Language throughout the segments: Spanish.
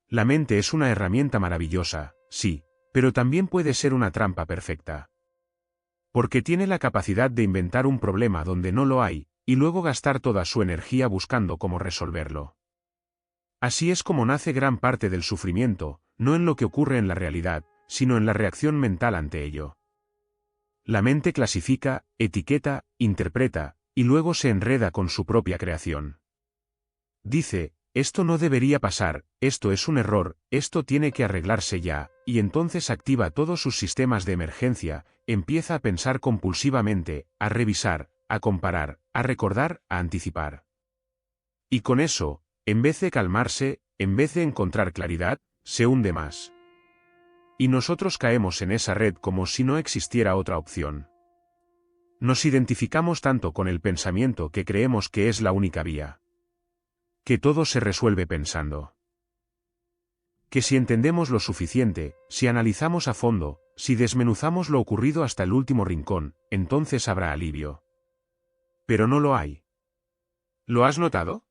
La mente es una herramienta maravillosa, sí, pero también puede ser una trampa perfecta. Porque tiene la capacidad de inventar un problema donde no lo hay, y luego gastar toda su energía buscando cómo resolverlo. Así es como nace gran parte del sufrimiento, no en lo que ocurre en la realidad, sino en la reacción mental ante ello. La mente clasifica, etiqueta, interpreta, y luego se enreda con su propia creación. Dice, esto no debería pasar, esto es un error, esto tiene que arreglarse ya, y entonces activa todos sus sistemas de emergencia, empieza a pensar compulsivamente, a revisar, a comparar, a recordar, a anticipar. Y con eso, en vez de calmarse, en vez de encontrar claridad, se hunde más. Y nosotros caemos en esa red como si no existiera otra opción. Nos identificamos tanto con el pensamiento que creemos que es la única vía. Que todo se resuelve pensando. Que si entendemos lo suficiente, si analizamos a fondo, si desmenuzamos lo ocurrido hasta el último rincón, entonces habrá alivio. Pero no lo hay. ¿Lo has notado?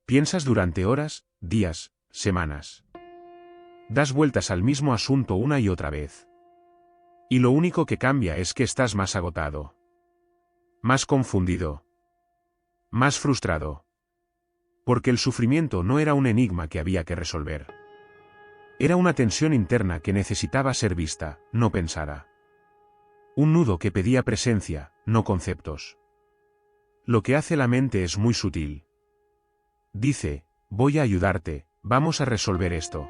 Piensas durante horas, días, semanas. Das vueltas al mismo asunto una y otra vez. Y lo único que cambia es que estás más agotado. Más confundido. Más frustrado. Porque el sufrimiento no era un enigma que había que resolver. Era una tensión interna que necesitaba ser vista, no pensada. Un nudo que pedía presencia, no conceptos. Lo que hace la mente es muy sutil. Dice, voy a ayudarte, vamos a resolver esto.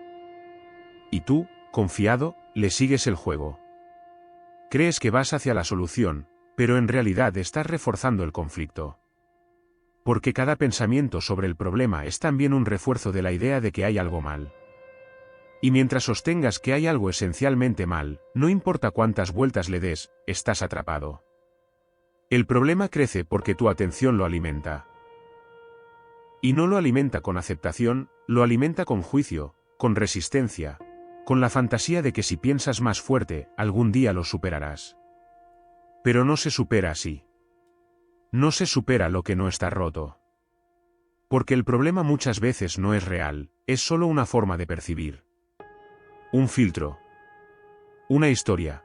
Y tú, confiado, le sigues el juego. Crees que vas hacia la solución, pero en realidad estás reforzando el conflicto. Porque cada pensamiento sobre el problema es también un refuerzo de la idea de que hay algo mal. Y mientras sostengas que hay algo esencialmente mal, no importa cuántas vueltas le des, estás atrapado. El problema crece porque tu atención lo alimenta. Y no lo alimenta con aceptación, lo alimenta con juicio, con resistencia, con la fantasía de que si piensas más fuerte, algún día lo superarás. Pero no se supera así. No se supera lo que no está roto. Porque el problema muchas veces no es real, es solo una forma de percibir. Un filtro. Una historia.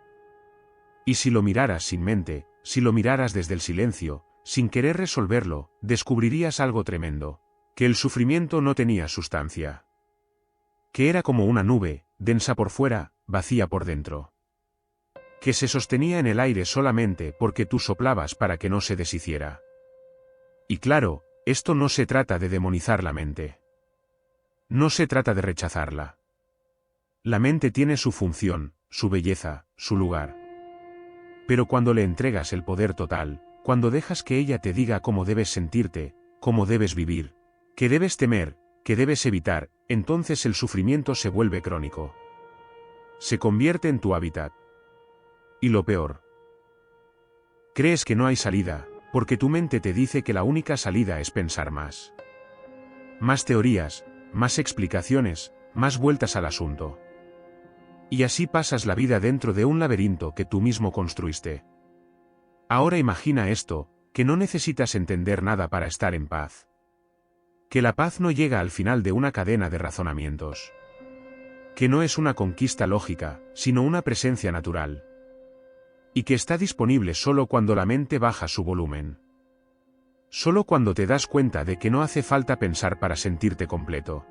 Y si lo miraras sin mente, si lo miraras desde el silencio, sin querer resolverlo, descubrirías algo tremendo. Que el sufrimiento no tenía sustancia. Que era como una nube, densa por fuera, vacía por dentro. Que se sostenía en el aire solamente porque tú soplabas para que no se deshiciera. Y claro, esto no se trata de demonizar la mente. No se trata de rechazarla. La mente tiene su función, su belleza, su lugar. Pero cuando le entregas el poder total, cuando dejas que ella te diga cómo debes sentirte, cómo debes vivir, qué debes temer, qué debes evitar, entonces el sufrimiento se vuelve crónico. Se convierte en tu hábitat. Y lo peor. Crees que no hay salida, porque tu mente te dice que la única salida es pensar más. Más teorías, más explicaciones, más vueltas al asunto. Y así pasas la vida dentro de un laberinto que tú mismo construiste. Ahora imagina esto, que no necesitas entender nada para estar en paz. Que la paz no llega al final de una cadena de razonamientos. Que no es una conquista lógica, sino una presencia natural. Y que está disponible solo cuando la mente baja su volumen. Solo cuando te das cuenta de que no hace falta pensar para sentirte completo.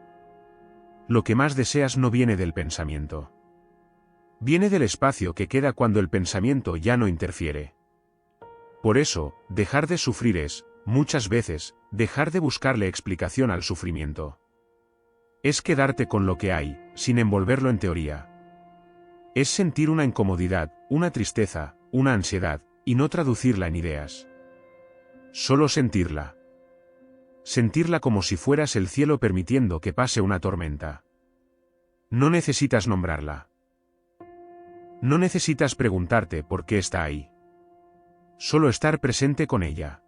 Lo que más deseas no viene del pensamiento. Viene del espacio que queda cuando el pensamiento ya no interfiere. Por eso, dejar de sufrir es, muchas veces, dejar de buscarle explicación al sufrimiento. Es quedarte con lo que hay, sin envolverlo en teoría. Es sentir una incomodidad, una tristeza, una ansiedad, y no traducirla en ideas. Solo sentirla. Sentirla como si fueras el cielo permitiendo que pase una tormenta. No necesitas nombrarla. No necesitas preguntarte por qué está ahí. Solo estar presente con ella.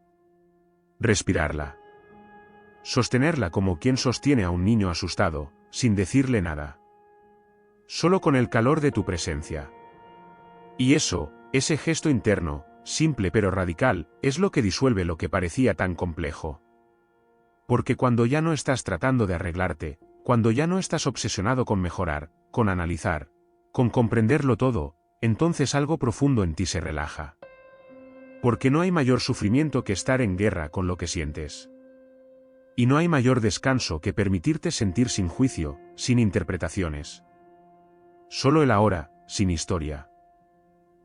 Respirarla. Sostenerla como quien sostiene a un niño asustado, sin decirle nada. Solo con el calor de tu presencia. Y eso, ese gesto interno, simple pero radical, es lo que disuelve lo que parecía tan complejo. Porque cuando ya no estás tratando de arreglarte, Cuando ya no estás obsesionado con mejorar, con analizar, con comprenderlo todo, entonces algo profundo en ti se relaja. Porque no hay mayor sufrimiento que estar en guerra con lo que sientes. Y no hay mayor descanso que permitirte sentir sin juicio, sin interpretaciones. Solo el ahora, sin historia.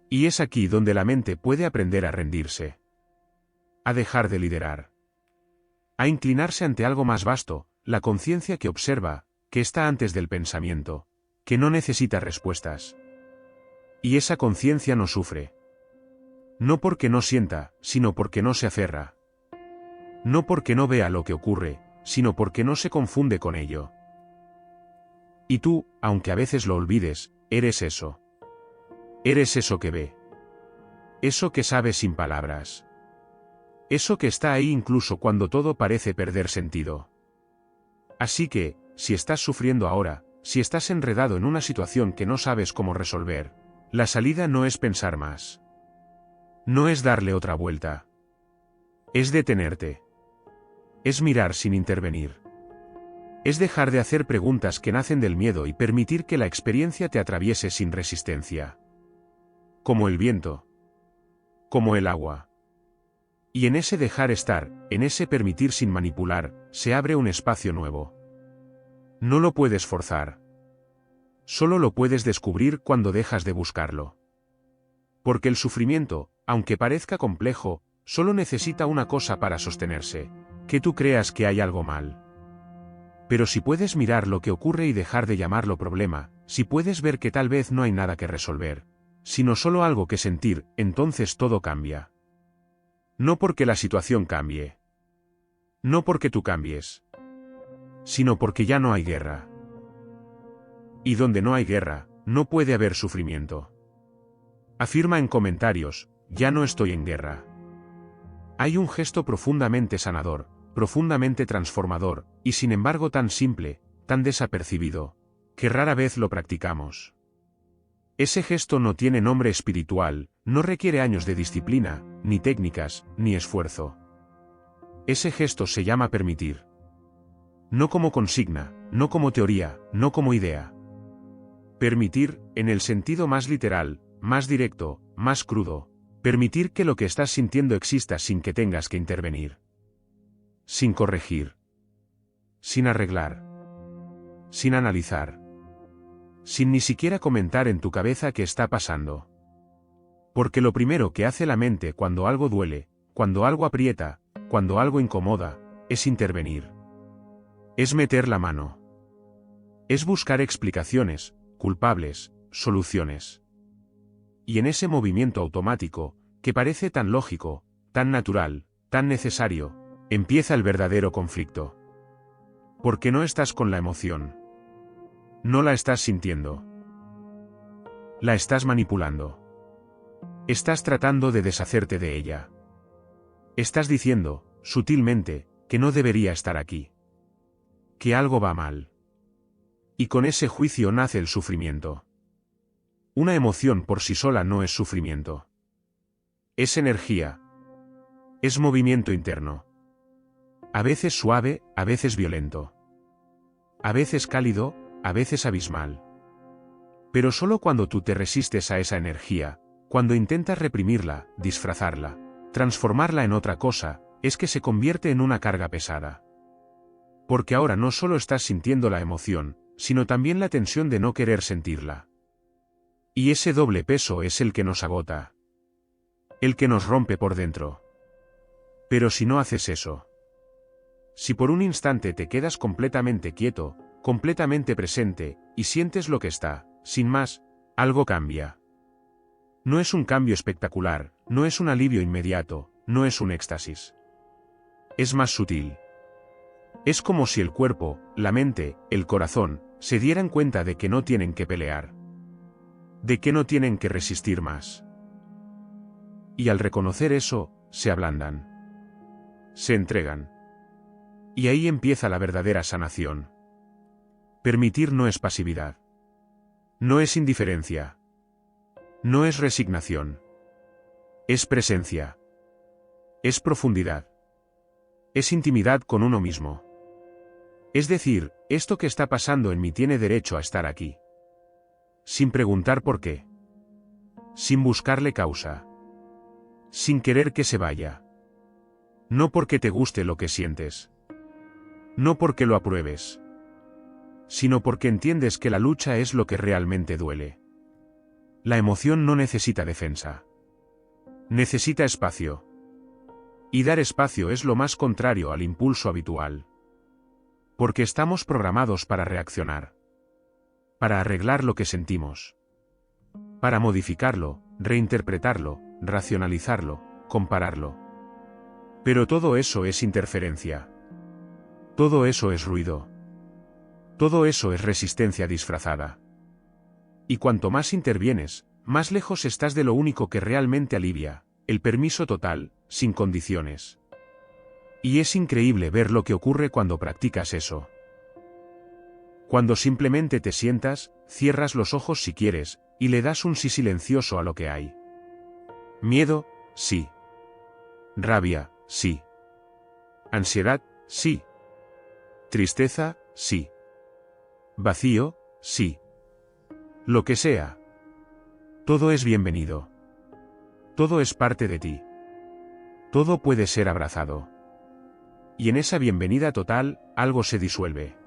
Y es aquí donde la mente puede aprender a rendirse. A dejar de liderar. A inclinarse ante algo más vasto, la conciencia que observa, que está antes del pensamiento, que no necesita respuestas. Y esa conciencia no sufre. No porque no sienta, sino porque no se aferra. No porque no vea lo que ocurre, sino porque no se confunde con ello. Y tú, aunque a veces lo olvides, eres eso. Eres eso que ve. Eso que sabe sin palabras. Eso que está ahí incluso cuando todo parece perder sentido. Así que, si estás sufriendo ahora, si estás enredado en una situación que no sabes cómo resolver, la salida no es pensar más. No es darle otra vuelta. Es detenerte. Es mirar sin intervenir. Es dejar de hacer preguntas que nacen del miedo y permitir que la experiencia te atraviese sin resistencia. Como el viento. Como el agua. Y en ese dejar estar, en ese permitir sin manipular, se abre un espacio nuevo. No lo puedes forzar. Solo lo puedes descubrir cuando dejas de buscarlo. Porque el sufrimiento, aunque parezca complejo, solo necesita una cosa para sostenerse, que tú creas que hay algo mal. Pero si puedes mirar lo que ocurre y dejar de llamarlo problema, si puedes ver que tal vez no hay nada que resolver, sino solo algo que sentir, entonces todo cambia. No porque la situación cambie. No porque tú cambies. Sino porque ya no hay guerra. Y donde no hay guerra, no puede haber sufrimiento. Afirma en comentarios, ya no estoy en guerra. Hay un gesto profundamente sanador, profundamente transformador, y sin embargo tan simple, tan desapercibido, que rara vez lo practicamos. Ese gesto no tiene nombre espiritual, no requiere años de disciplina, ni técnicas, ni esfuerzo. Ese gesto se llama permitir. No como consigna, no como teoría, no como idea. Permitir, en el sentido más literal, más directo, más crudo, permitir que lo que estás sintiendo exista sin que tengas que intervenir. Sin corregir. Sin arreglar. Sin analizar. Sin ni siquiera comentar en tu cabeza qué está pasando. Porque lo primero que hace la mente cuando algo duele, cuando algo aprieta, cuando algo incomoda, es intervenir. Es meter la mano. Es buscar explicaciones, culpables, soluciones. Y en ese movimiento automático, que parece tan lógico, tan natural, tan necesario, empieza el verdadero conflicto. Porque no estás con la emoción. No la estás sintiendo. La estás manipulando. Estás tratando de deshacerte de ella. Estás diciendo, sutilmente, que no debería estar aquí. Que algo va mal. Y con ese juicio nace el sufrimiento. Una emoción por sí sola no es sufrimiento. Es energía. Es movimiento interno. A veces suave, a veces violento. A veces cálido, a veces abismal. Pero solo cuando tú te resistes a esa energía, cuando intentas reprimirla, disfrazarla, transformarla en otra cosa, es que se convierte en una carga pesada. Porque ahora no solo estás sintiendo la emoción, sino también la tensión de no querer sentirla. Y ese doble peso es el que nos agota. El que nos rompe por dentro. Pero si no haces eso, si por un instante te quedas completamente quieto, completamente presente, y sientes lo que está, sin más, algo cambia. No es un cambio espectacular, no es un alivio inmediato, no es un éxtasis. Es más sutil. Es como si el cuerpo, la mente, el corazón, se dieran cuenta de que no tienen que pelear. De que no tienen que resistir más. Y al reconocer eso, se ablandan. Se entregan. Y ahí empieza la verdadera sanación. Permitir no es pasividad. No es indiferencia. No es resignación. Es presencia. Es profundidad. Es intimidad con uno mismo. Es decir, esto que está pasando en mí tiene derecho a estar aquí. Sin preguntar por qué. Sin buscarle causa. Sin querer que se vaya. No porque te guste lo que sientes. No porque lo apruebes. Sino porque entiendes que la lucha es lo que realmente duele. La emoción no necesita defensa. Necesita espacio. Y dar espacio es lo más contrario al impulso habitual. Porque estamos programados para reaccionar. Para arreglar lo que sentimos. Para modificarlo, reinterpretarlo, racionalizarlo, compararlo. Pero todo eso es interferencia. Todo eso es ruido. Todo eso es resistencia disfrazada. Y cuanto más intervienes, más lejos estás de lo único que realmente alivia, el permiso total, sin condiciones. Y es increíble ver lo que ocurre cuando practicas eso. Cuando simplemente te sientas, cierras los ojos si quieres, y le das un sí silencioso a lo que hay. Miedo, sí. Rabia, sí. Ansiedad, sí. Tristeza, sí. Vacío, sí. Lo que sea. Todo es bienvenido. Todo es parte de ti. Todo puede ser abrazado. Y en esa bienvenida total, algo se disuelve.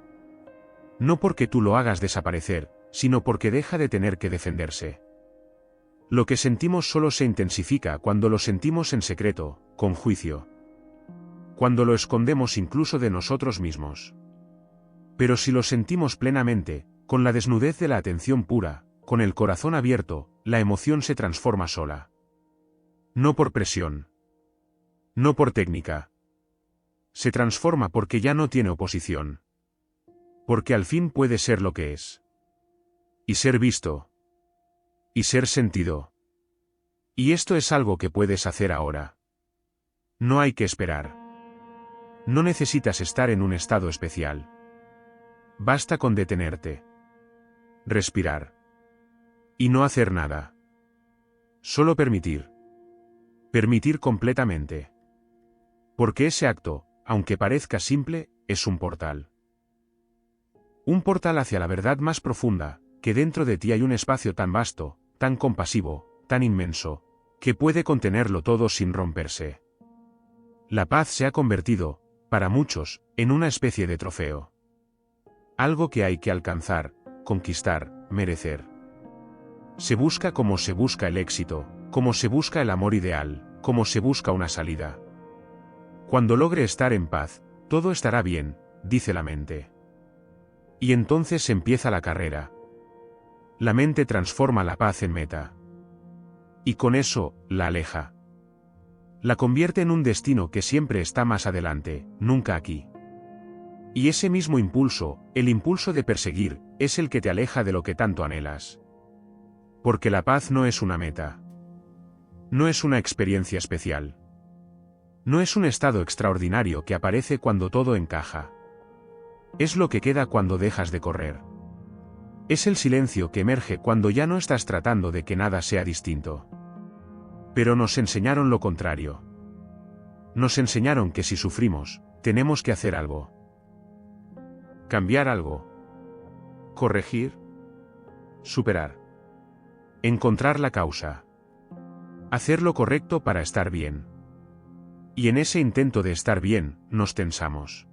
No porque tú lo hagas desaparecer, sino porque deja de tener que defenderse. Lo que sentimos solo se intensifica cuando lo sentimos en secreto, con juicio. Cuando lo escondemos incluso de nosotros mismos. Pero si lo sentimos plenamente, con la desnudez de la atención pura, con el corazón abierto, la emoción se transforma sola. No por presión. No por técnica. Se transforma porque ya no tiene oposición. Porque al fin puede ser lo que es. Y ser visto. Y ser sentido. Y esto es algo que puedes hacer ahora. No hay que esperar. No necesitas estar en un estado especial. Basta con detenerte. Respirar. Y no hacer nada. Solo permitir. Permitir completamente. Porque ese acto, aunque parezca simple, es un portal. Un portal hacia la verdad más profunda, que dentro de ti hay un espacio tan vasto, tan compasivo, tan inmenso, que puede contenerlo todo sin romperse. La paz se ha convertido, para muchos, en una especie de trofeo. Algo que hay que alcanzar, conquistar, merecer. Se busca como se busca el éxito, como se busca el amor ideal, como se busca una salida. Cuando logre estar en paz, todo estará bien, dice la mente. Y entonces empieza la carrera. La mente transforma la paz en meta. Y con eso, la aleja. La convierte en un destino que siempre está más adelante, nunca aquí. Y ese mismo impulso, el impulso de perseguir, es el que te aleja de lo que tanto anhelas. Porque la paz no es una meta. No es una experiencia especial. No es un estado extraordinario que aparece cuando todo encaja. Es lo que queda cuando dejas de correr. Es el silencio que emerge cuando ya no estás tratando de que nada sea distinto. Pero nos enseñaron lo contrario. Nos enseñaron que si sufrimos, tenemos que hacer algo. Cambiar algo. Corregir. Superar. Encontrar la causa. Hacer lo correcto para estar bien. Y en ese intento de estar bien, nos tensamos.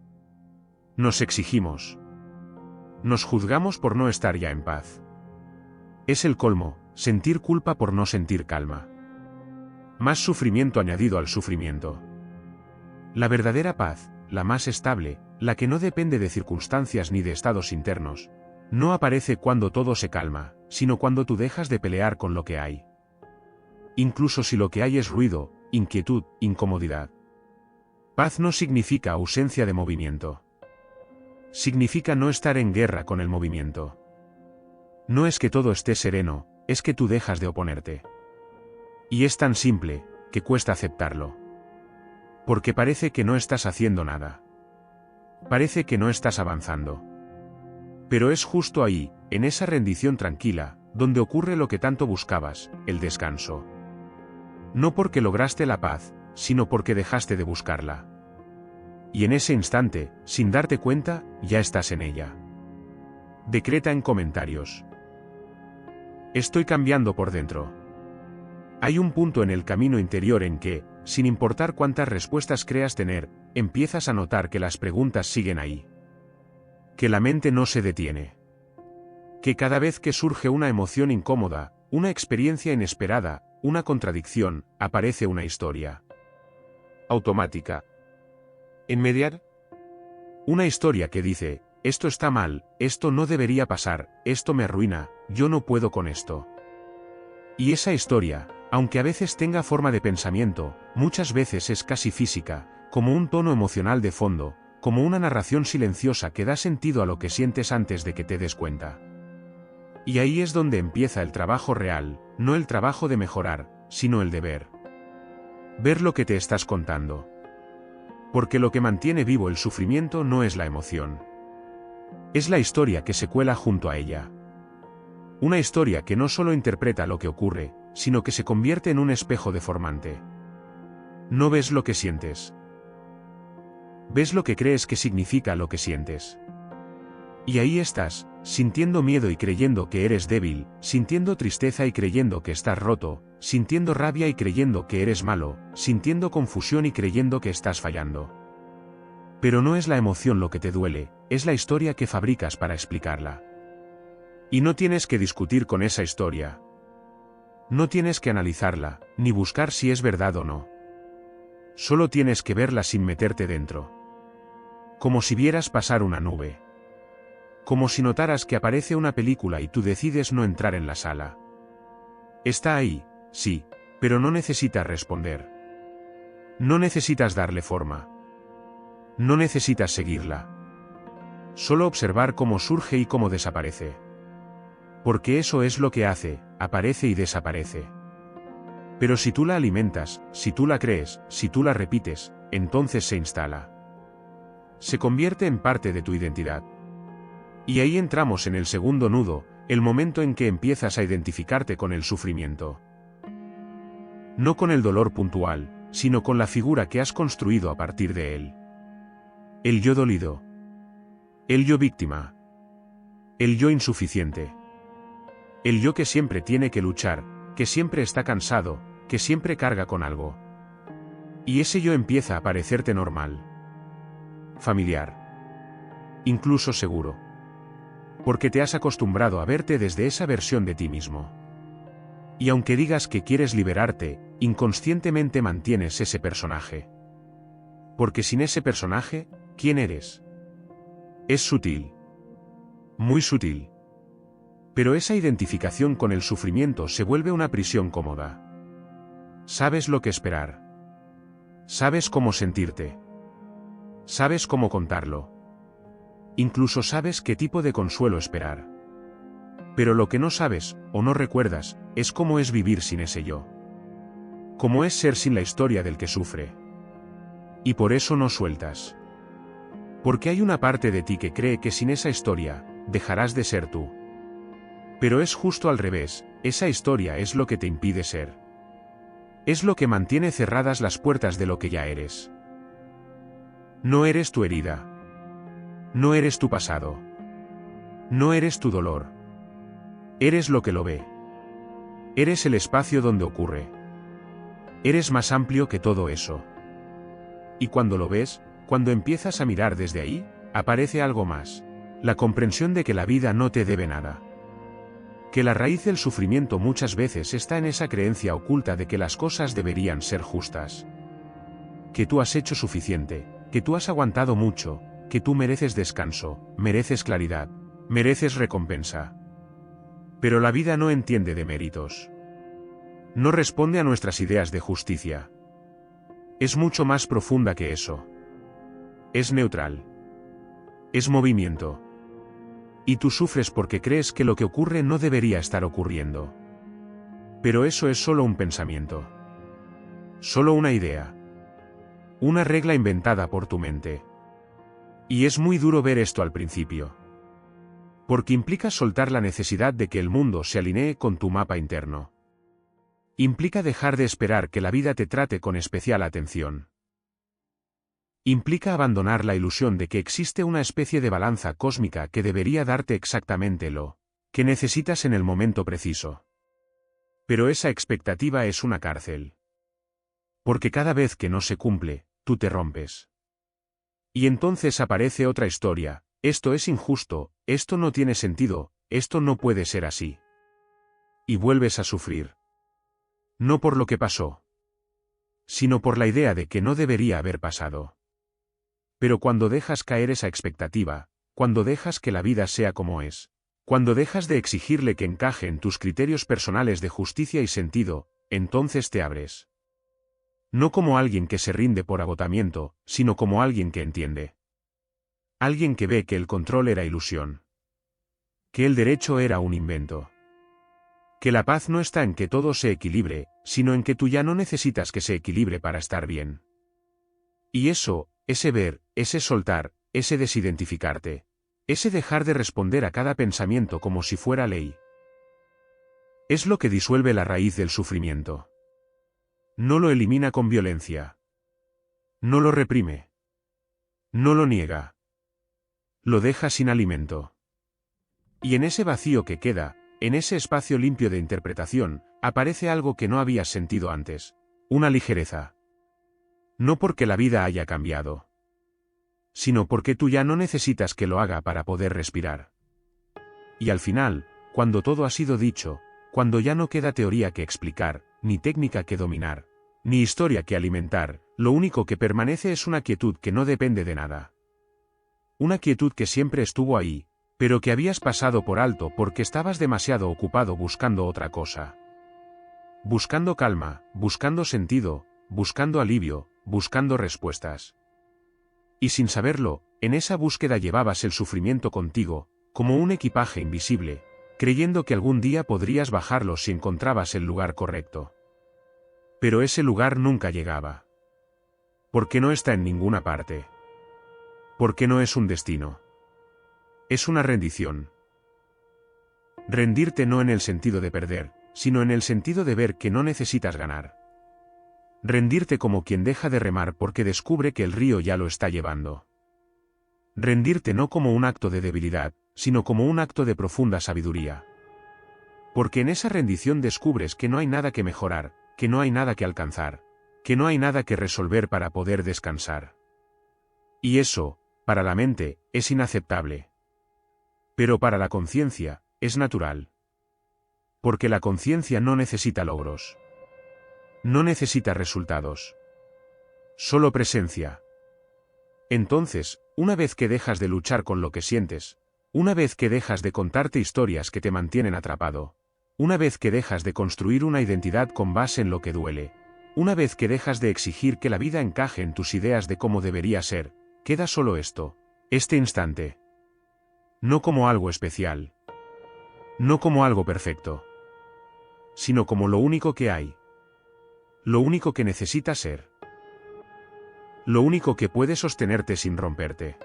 Nos exigimos. Nos juzgamos por no estar ya en paz. Es el colmo, sentir culpa por no sentir calma. Más sufrimiento añadido al sufrimiento. La verdadera paz, la más estable, la que no depende de circunstancias ni de estados internos, no aparece cuando todo se calma, sino cuando tú dejas de pelear con lo que hay. Incluso si lo que hay es ruido, inquietud, incomodidad. Paz no significa ausencia de movimiento. Significa no estar en guerra con el movimiento. No es que todo esté sereno, es que tú dejas de oponerte. Y es tan simple, que cuesta aceptarlo. Porque parece que no estás haciendo nada. Parece que no estás avanzando. Pero es justo ahí, en esa rendición tranquila, donde ocurre lo que tanto buscabas, el descanso. No porque lograste la paz, sino porque dejaste de buscarla. Y en ese instante, sin darte cuenta, ya estás en ella. Decreta en comentarios: estoy cambiando por dentro. Hay un punto en el camino interior en que, sin importar cuántas respuestas creas tener, empiezas a notar que las preguntas siguen ahí. Que la mente no se detiene. Que cada vez que surge una emoción incómoda, una experiencia inesperada, una contradicción, aparece una historia automática. Inmediata. Una historia que dice: esto está mal, esto no debería pasar, esto me arruina, yo no puedo con esto. Y esa historia, aunque a veces tenga forma de pensamiento, muchas veces es casi física, como un tono emocional de fondo, como una narración silenciosa que da sentido a lo que sientes antes de que te des cuenta. Y ahí es donde empieza el trabajo real, no el trabajo de mejorar, sino el de ver. Ver lo que te estás contando. Porque lo que mantiene vivo el sufrimiento no es la emoción. Es la historia que se cuela junto a ella. Una historia que no solo interpreta lo que ocurre, sino que se convierte en un espejo deformante. No ves lo que sientes. Ves lo que crees que significa lo que sientes. Y ahí estás, sintiendo miedo y creyendo que eres débil, sintiendo tristeza y creyendo que estás roto, sintiendo rabia y creyendo que eres malo, sintiendo confusión y creyendo que estás fallando. Pero no es la emoción lo que te duele, es la historia que fabricas para explicarla. Y no tienes que discutir con esa historia. No tienes que analizarla, ni buscar si es verdad o no. Solo tienes que verla sin meterte dentro. Como si vieras pasar una nube. Como si notaras que aparece una película y tú decides no entrar en la sala. Está ahí, sí, pero no necesitas responder. No necesitas darle forma. No necesitas seguirla. Solo observar cómo surge y cómo desaparece. Porque eso es lo que hace, aparece y desaparece. Pero si tú la alimentas, si tú la crees, si tú la repites, entonces se instala. Se convierte en parte de tu identidad. Y ahí entramos en el segundo nudo, el momento en que empiezas a identificarte con el sufrimiento. No con el dolor puntual, sino con la figura que has construido a partir de él. El yo dolido. El yo víctima. El yo insuficiente. El yo que siempre tiene que luchar, que siempre está cansado, que siempre carga con algo. Y ese yo empieza a parecerte normal. Familiar. Incluso seguro. Porque te has acostumbrado a verte desde esa versión de ti mismo. Y aunque digas que quieres liberarte, inconscientemente mantienes ese personaje. Porque sin ese personaje, ¿quién eres? Es sutil. Muy sutil. Pero esa identificación con el sufrimiento se vuelve una prisión cómoda. Sabes lo que esperar. Sabes cómo sentirte. Sabes cómo contarlo. Incluso sabes qué tipo de consuelo esperar. Pero lo que no sabes, o no recuerdas, es cómo es vivir sin ese yo. Cómo es ser sin la historia del que sufre. Y por eso no sueltas. Porque hay una parte de ti que cree que sin esa historia, dejarás de ser tú. Pero es justo al revés, esa historia es lo que te impide ser. Es lo que mantiene cerradas las puertas de lo que ya eres. No eres tu herida. No eres tu pasado. No eres tu dolor. Eres lo que lo ve. Eres el espacio donde ocurre. Eres más amplio que todo eso. Y cuando lo ves, cuando empiezas a mirar desde ahí, aparece algo más. La comprensión de que la vida no te debe nada. Que la raíz del sufrimiento muchas veces está en esa creencia oculta de que las cosas deberían ser justas. Que tú has hecho suficiente, que tú has aguantado mucho, que tú mereces descanso, mereces claridad, mereces recompensa. Pero la vida no entiende de méritos. No responde a nuestras ideas de justicia. Es mucho más profunda que eso. Es neutral. Es movimiento. Y tú sufres porque crees que lo que ocurre no debería estar ocurriendo. Pero eso es solo un pensamiento. Solo una idea. Una regla inventada por tu mente. Y es muy duro ver esto al principio. Porque implica soltar la necesidad de que el mundo se alinee con tu mapa interno. Implica dejar de esperar que la vida te trate con especial atención. Implica abandonar la ilusión de que existe una especie de balanza cósmica que debería darte exactamente lo que necesitas en el momento preciso. Pero esa expectativa es una cárcel. Porque cada vez que no se cumple, tú te rompes. Y entonces aparece otra historia: esto es injusto, esto no tiene sentido, esto no puede ser así. Y vuelves a sufrir. No por lo que pasó, sino por la idea de que no debería haber pasado. Pero cuando dejas caer esa expectativa, cuando dejas que la vida sea como es, cuando dejas de exigirle que encaje en tus criterios personales de justicia y sentido, entonces te abres. No como alguien que se rinde por agotamiento, sino como alguien que entiende. Alguien que ve que el control era ilusión. Que el derecho era un invento. Que la paz no está en que todo se equilibre, sino en que tú ya no necesitas que se equilibre para estar bien. Y eso, ese ver, ese soltar, ese desidentificarte, ese dejar de responder a cada pensamiento como si fuera ley, es lo que disuelve la raíz del sufrimiento. No lo elimina con violencia. No lo reprime. No lo niega. Lo deja sin alimento. Y en ese vacío que queda, en ese espacio limpio de interpretación, aparece algo que no habías sentido antes: una ligereza. No porque la vida haya cambiado, sino porque tú ya no necesitas que lo haga para poder respirar. Y al final, cuando todo ha sido dicho, cuando ya no queda teoría que explicar, ni técnica que dominar, ni historia que alimentar, lo único que permanece es una quietud que no depende de nada. Una quietud que siempre estuvo ahí, pero que habías pasado por alto porque estabas demasiado ocupado buscando otra cosa. Buscando calma, buscando sentido, buscando alivio, buscando respuestas. Y sin saberlo, en esa búsqueda llevabas el sufrimiento contigo, como un equipaje invisible, creyendo que algún día podrías bajarlo si encontrabas el lugar correcto. Pero ese lugar nunca llegaba. Porque no está en ninguna parte. Porque no es un destino. Es una rendición. Rendirte no en el sentido de perder, sino en el sentido de ver que no necesitas ganar. Rendirte como quien deja de remar porque descubre que el río ya lo está llevando. Rendirte no como un acto de debilidad, sino como un acto de profunda sabiduría. Porque en esa rendición descubres que no hay nada que mejorar, que no hay nada que alcanzar, que no hay nada que resolver para poder descansar. Y eso, para la mente, es inaceptable. Pero para la conciencia, es natural. Porque la conciencia no necesita logros. No necesita resultados. Solo presencia. Entonces, una vez que dejas de luchar con lo que sientes, una vez que dejas de contarte historias que te mantienen atrapado, una vez que dejas de construir una identidad con base en lo que duele, una vez que dejas de exigir que la vida encaje en tus ideas de cómo debería ser, queda solo esto, este instante. No como algo especial. No como algo perfecto. Sino como lo único que hay. Lo único que necesitas ser. Lo único que puede sostenerte sin romperte.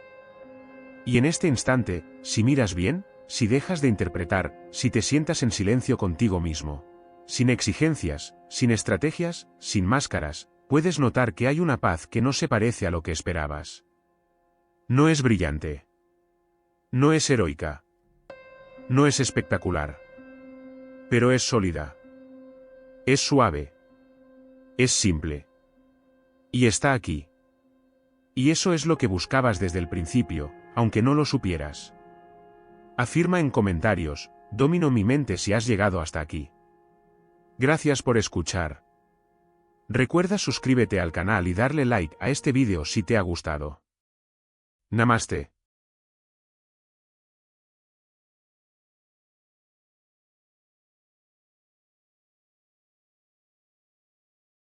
Y en este instante, si miras bien, si dejas de interpretar, si te sientas en silencio contigo mismo, sin exigencias, sin estrategias, sin máscaras, puedes notar que hay una paz que no se parece a lo que esperabas. No es brillante. No es heroica. No es espectacular. Pero es sólida. Es suave. Es simple. Y está aquí. Y eso es lo que buscabas desde el principio, aunque no lo supieras. Afirma en comentarios: domino mi mente si has llegado hasta aquí. Gracias por escuchar. Recuerda suscríbete al canal y darle like a este vídeo si te ha gustado. Namaste.